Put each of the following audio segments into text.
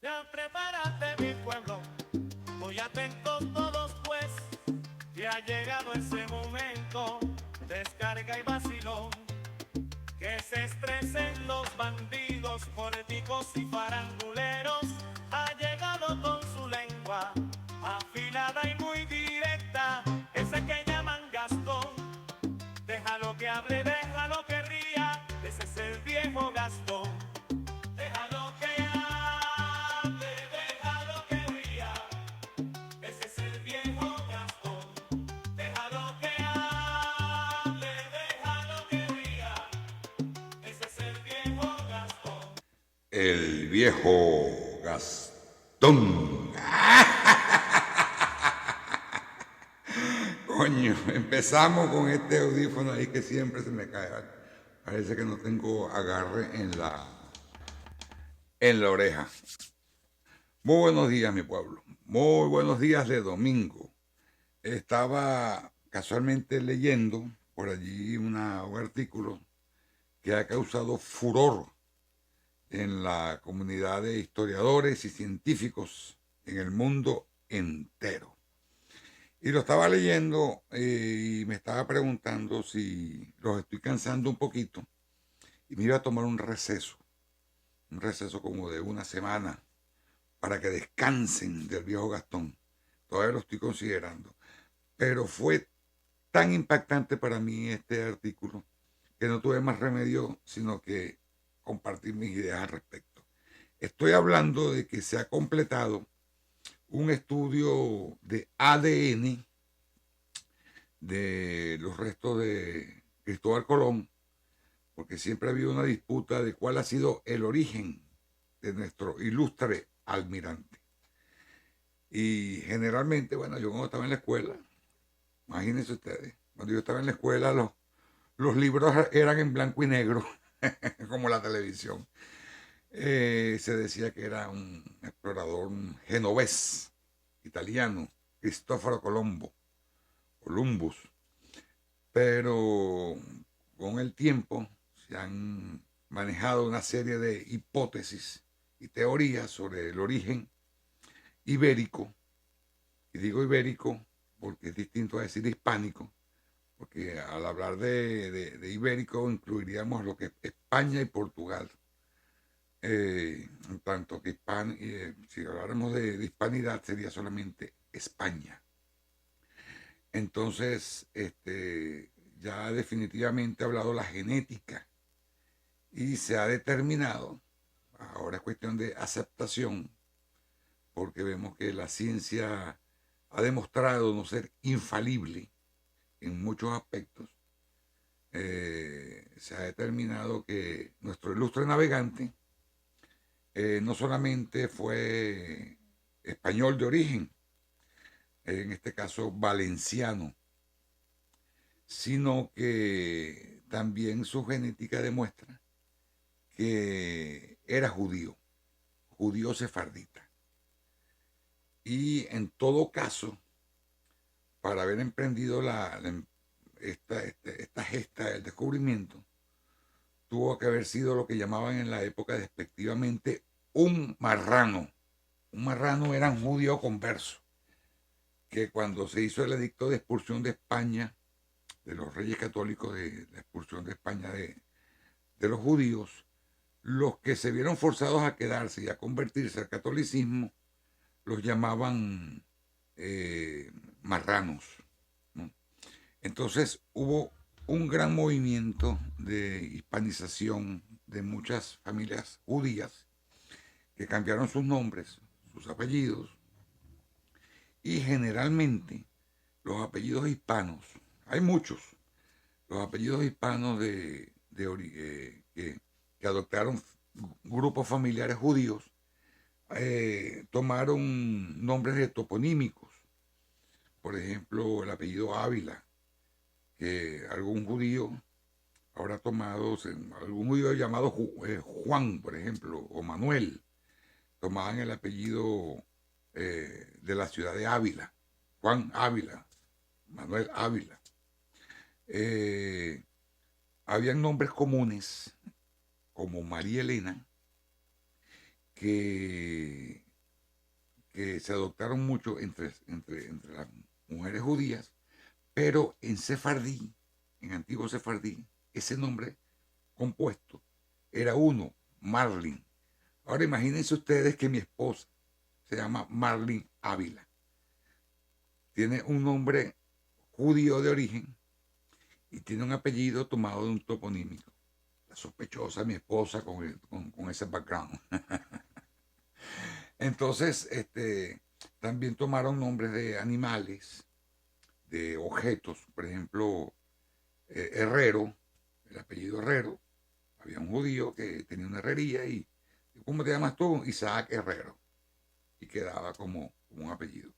Ya prepárate mi pueblo, voy atento todos pues, que ha llegado ese momento, descarga y vacilón, que se estresen los bandidos, políticos y faranduleros, ha llegado con su lengua, afilada y muy directa, ese que llaman Gastón, déjalo que hable, déjalo que ría, ese es el viejo Gastón. Déjalo que hable, déjalo que ría, ese es el viejo Gastón. Déjalo que hable, déjalo que ría, ese es el viejo Gastón. El viejo Gastón. Coño, empezamos con este audífono ahí que siempre se me cae. Parece que no tengo agarre en la oreja. Muy buenos días, mi pueblo. Muy buenos días de domingo. Estaba casualmente leyendo por allí un artículo que ha causado furor en la comunidad de historiadores y científicos en el mundo entero. Y lo estaba leyendo y me estaba preguntando si los estoy cansando un poquito y me iba a tomar un receso como de una semana para que descansen del viejo Gastón. Todavía lo estoy considerando. Pero fue tan impactante para mí este artículo que no tuve más remedio sino que compartir mis ideas al respecto. Estoy hablando de que se ha completado un estudio de ADN de los restos de Cristóbal Colón, porque siempre ha habido una disputa de cuál ha sido el origen de nuestro ilustre almirante. Y generalmente, bueno, yo cuando estaba en la escuela, imagínense ustedes, cuando yo estaba en la escuela los libros eran en blanco y negro, como la televisión. Se decía que era un explorador genovés, italiano, Cristóforo Columbus. Pero con el tiempo se han manejado una serie de hipótesis y teorías sobre el origen ibérico. Y digo ibérico porque es distinto a decir hispánico, porque al hablar de ibérico incluiríamos lo que es España y Portugal. En tanto que si habláramos de hispanidad sería solamente España. Entonces, ya definitivamente ha hablado la genética y se ha determinado, ahora es cuestión de aceptación, porque vemos que la ciencia ha demostrado no ser infalible en muchos aspectos. Se ha determinado que nuestro ilustre navegante no solamente fue español de origen, en este caso valenciano, sino que también su genética demuestra que era judío sefardita. Y en todo caso, para haber emprendido esta gesta del descubrimiento, tuvo que haber sido lo que llamaban en la época despectivamente un marrano. Un marrano era un judío converso, que cuando se hizo el edicto de expulsión de España, de los reyes católicos, de la expulsión de España de los judíos, los que se vieron forzados a quedarse y a convertirse al catolicismo, los llamaban marranos, ¿no? Entonces hubo un gran movimiento de hispanización de muchas familias judías que cambiaron sus nombres, sus apellidos, y generalmente los apellidos hispanos, hay muchos, los apellidos hispanos que adoptaron grupos familiares judíos, tomaron nombres de toponímicos. Por ejemplo, el apellido Ávila, que algún judío habrá tomado, algún judío llamado Juan, por ejemplo, o Manuel, tomaban el apellido de la ciudad de Ávila, Juan Ávila, Manuel Ávila. Habían nombres comunes como María Elena, que que se adoptaron mucho entre las mujeres judías, pero en sefardí, en antiguo sefardí, ese nombre compuesto era uno, Marlin. Ahora imagínense ustedes que mi esposa se llama Marlin Ávila. Tiene un nombre judío de origen y tiene un apellido tomado de un toponímico. La sospechosa mi esposa con ese background. Entonces, también tomaron nombres de animales, de objetos. Por ejemplo, Herrero, el apellido Herrero. Había un judío que tenía una herrería y ¿cómo te llamas tú? Isaac Herrero. Y quedaba como un apellido.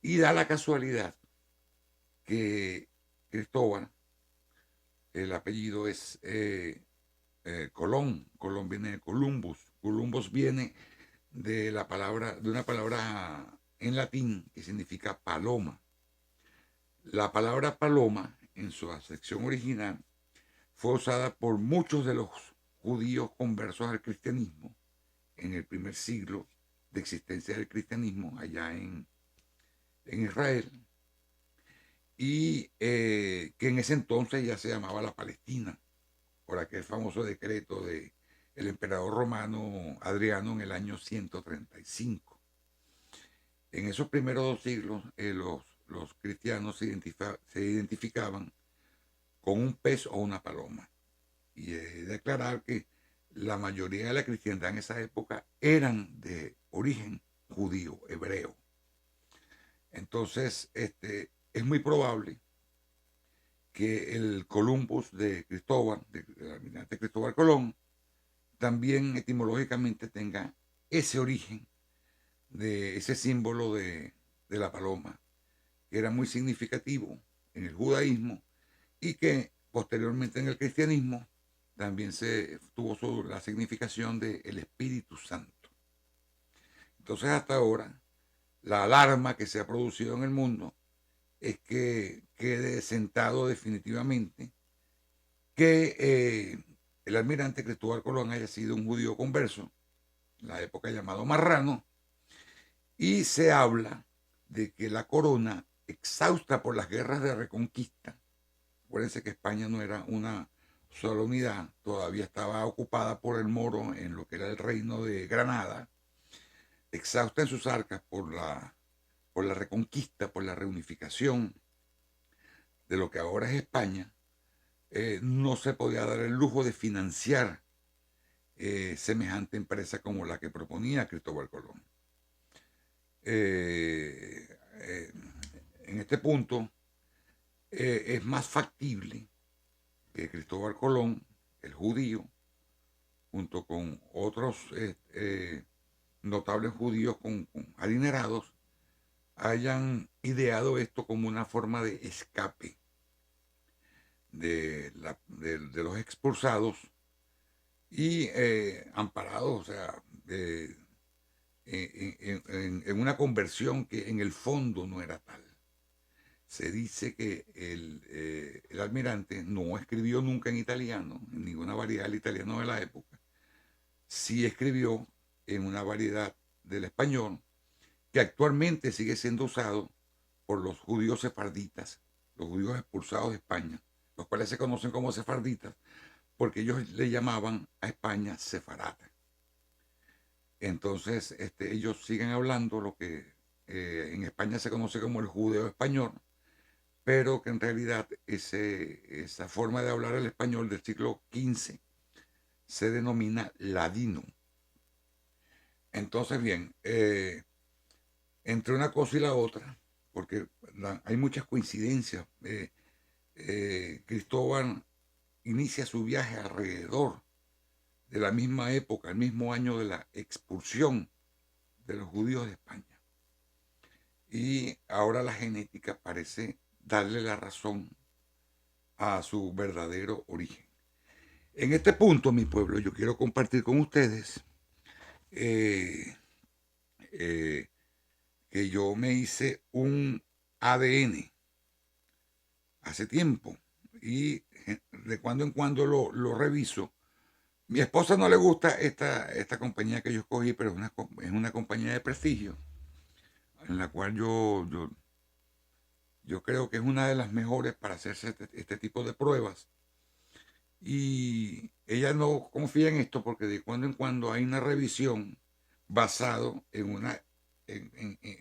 Y da la casualidad que Cristóbal, el apellido es Colón. Colón viene de Columbus. Columbus viene de una palabra en latín que significa paloma. La palabra paloma, en su acepción original, fue usada por muchos de los judíos conversos al cristianismo en el primer siglo de existencia del cristianismo allá en Israel, y que en ese entonces ya se llamaba la Palestina, por aquel famoso decreto del emperador romano Adriano en el año 135. En esos primeros 2 siglos, los cristianos se identificaban con un pez o una paloma. Y declarar que la mayoría de la cristiandad en esa época eran de origen judío, hebreo. Entonces, es muy probable que el Columbus de Cristóbal, del almirante Cristóbal Colón, también etimológicamente tenga ese origen de ese símbolo de la paloma, que era muy significativo en el judaísmo y que posteriormente en el cristianismo también se tuvo la significación del Espíritu Santo. Entonces hasta ahora la alarma que se ha producido en el mundo es que quede sentado definitivamente que el almirante Cristóbal Colón haya sido un judío converso, en la época llamado marrano, y se habla de que la corona, exhausta por las guerras de reconquista, acuérdense que España no era una sola unidad, todavía estaba ocupada por el moro en lo que era el reino de Granada, exhausta en sus arcas por la reconquista, por la reunificación de lo que ahora es España, no se podía dar el lujo de financiar semejante empresa como la que proponía Cristóbal Colón. En este punto es más factible que Cristóbal Colón, el judío, junto con otros notables judíos con adinerados, hayan ideado esto como una forma de escape de los expulsados y amparados, o sea, en una conversión que en el fondo no era tal. Se dice que el almirante no escribió nunca en italiano, en ninguna variedad del italiano de la época. Sí escribió en una variedad del español que actualmente sigue siendo usado por los judíos sefarditas, los judíos expulsados de España, los cuales se conocen como sefarditas porque ellos le llamaban a España sefarata. Entonces, ellos siguen hablando lo que en España se conoce como el judeo español, pero que en realidad esa forma de hablar el español del siglo XV se denomina ladino. Entonces, bien, entre una cosa y la otra, porque hay muchas coincidencias, Cristóbal inicia su viaje alrededor de la misma época, el mismo año de la expulsión de los judíos de España. Y ahora la genética parece darle la razón a su verdadero origen. En este punto, mi pueblo, yo quiero compartir con ustedes que yo me hice un ADN hace tiempo y de cuando en cuando lo reviso. Mi esposa no le gusta esta compañía que yo escogí, pero es una compañía de prestigio. en la cual yo creo que es una de las mejores para hacerse este tipo de pruebas. Y ella no confía en esto porque de cuando en cuando hay una revisión basado en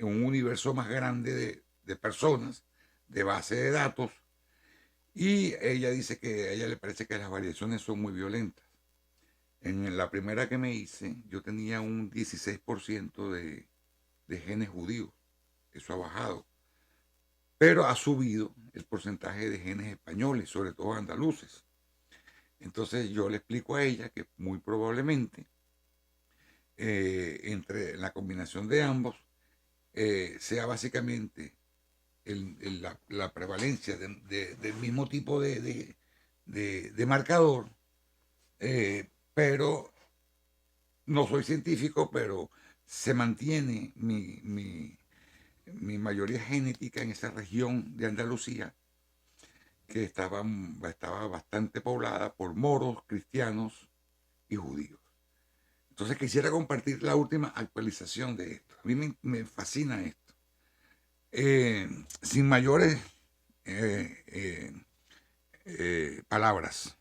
un universo más grande de personas, de base de datos, y ella dice que a ella le parece que las variaciones son muy violentas. En la primera que me hice, yo tenía un 16% de genes judíos. Eso ha bajado. Pero ha subido el porcentaje de genes españoles, sobre todo andaluces. Entonces yo le explico a ella que muy probablemente entre la combinación de ambos sea básicamente la prevalencia del mismo tipo de marcador, pero no soy científico, pero se mantiene mi mayoría genética en esa región de Andalucía, que estaba bastante poblada por moros, cristianos y judíos. Entonces quisiera compartir la última actualización de esto. A mí me fascina esto. Sin mayores palabras.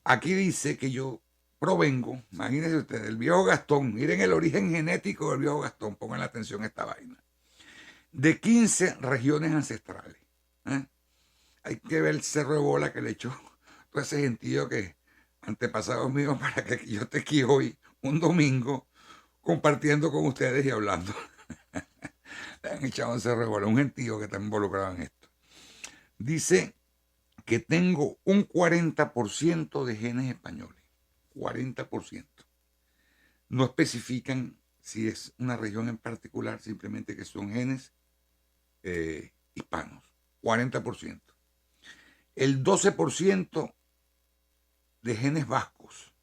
Aquí dice que yo provengo, imagínense ustedes, el viejo Gastón, miren el origen genético del viejo Gastón, pongan la atención a esta vaina, de 15 regiones ancestrales. Hay que ver el cerro de bola que le echó todo ese gentío que antepasados míos para que yo esté aquí hoy, un domingo, compartiendo con ustedes y hablando. Le han echado un cerro de bola, un gentío que está involucrado en esto. Dice que tengo un 40% de genes españoles. 40%. No especifican si es una región en particular, simplemente que son genes hispanos. 40%. El 12% de genes vascos.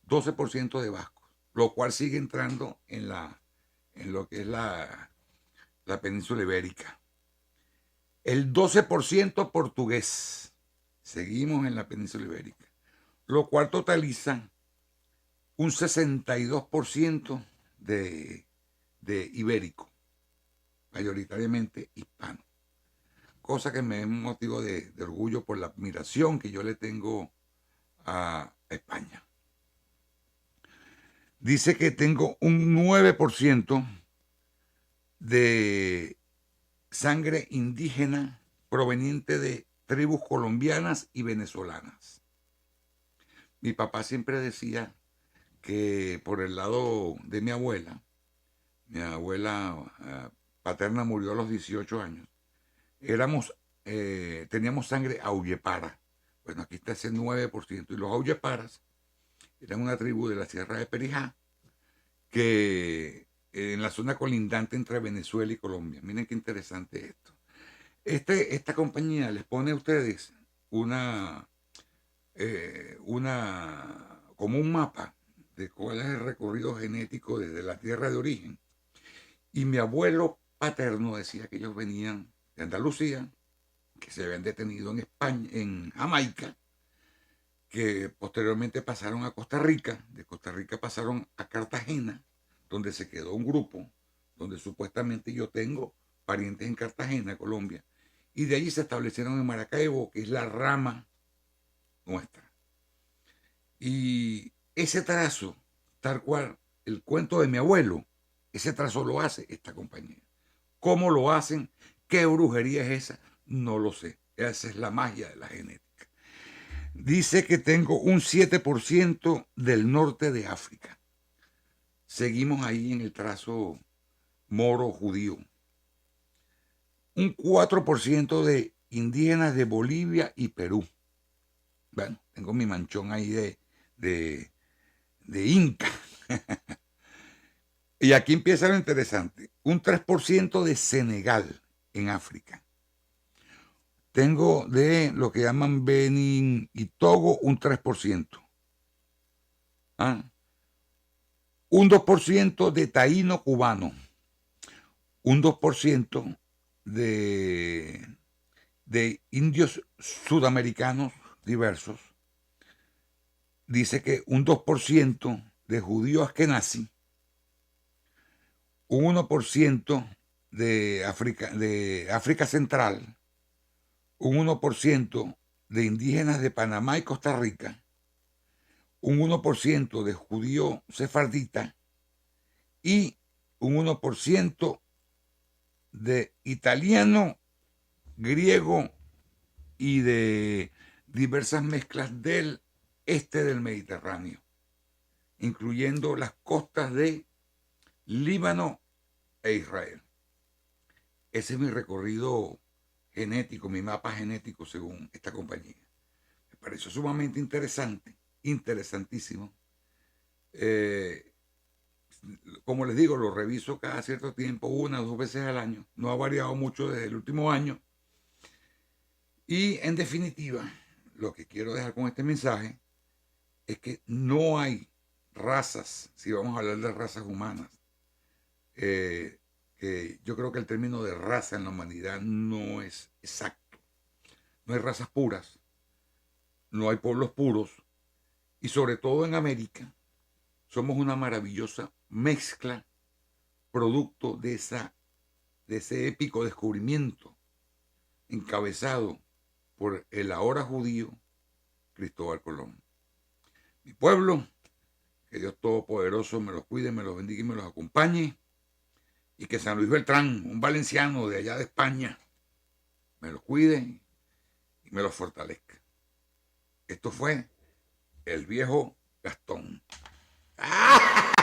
12% de vascos. Lo cual sigue entrando en lo que es la península ibérica. El 12% portugués. Seguimos en la península ibérica. Lo cual totaliza un 62% de ibérico, mayoritariamente hispano. Cosa que me es un motivo de orgullo por la admiración que yo le tengo a España. Dice que tengo un 9% de sangre indígena proveniente de tribus colombianas y venezolanas. Mi papá siempre decía que por el lado de mi abuela paterna murió a los 18 años, teníamos sangre aullepara. Bueno, aquí está ese 9%. Y los aulleparas eran una tribu de la Sierra de Perijá, que en la zona colindante entre Venezuela y Colombia. Miren qué interesante esto. Esta compañía les pone a ustedes como un mapa de cuál es el recorrido genético desde la tierra de origen. Y mi abuelo paterno decía que ellos venían de Andalucía, que se habían detenido en España, en Jamaica, que posteriormente pasaron a Costa Rica, de Costa Rica pasaron a Cartagena, donde se quedó un grupo, donde supuestamente yo tengo parientes en Cartagena, Colombia, y de allí se establecieron en Maracaibo, que es la rama nuestra. Y ese trazo, tal cual el cuento de mi abuelo, ese trazo lo hace esta compañía. ¿Cómo lo hacen? ¿Qué brujería es esa? No lo sé. Esa es la magia de la genética. Dice que tengo un 7% del norte de África. Seguimos ahí en el trazo moro-judío. Un 4% de indígenas de Bolivia y Perú. Bueno, tengo mi manchón ahí de Inca. Y aquí empieza lo interesante. Un 3% de Senegal en África. Tengo de lo que llaman Benin y Togo un 3%. Un 2% de taíno cubano. Un 2% de indios sudamericanos diversos. Dice que un 2% de judíos askenazí. un 1% de África Central, un 1% de indígenas de Panamá y Costa Rica, un 1% de judío sefardita y un 1% de italiano, griego y de diversas mezclas del este del Mediterráneo, incluyendo las costas de Líbano e Israel. Ese es mi recorrido genético, mi mapa genético según esta compañía. Me pareció sumamente interesante, interesantísimo. Como les digo, lo reviso cada cierto tiempo, 1 o 2 veces al año. No ha variado mucho desde el último año. Y en definitiva, lo que quiero dejar con este mensaje es que no hay razas, si vamos a hablar de razas humanas, yo creo que el término de raza en la humanidad no es exacto. No hay razas puras, no hay pueblos puros, y sobre todo en América somos una maravillosa mezcla, producto de ese épico descubrimiento encabezado por el ahora judío Cristóbal Colón. Mi pueblo, que Dios Todopoderoso me los cuide, me los bendiga y me los acompañe, y que San Luis Beltrán, un valenciano de allá de España, me los cuide y me los fortalezca. Esto fue el viejo Gastón. ¡Ah!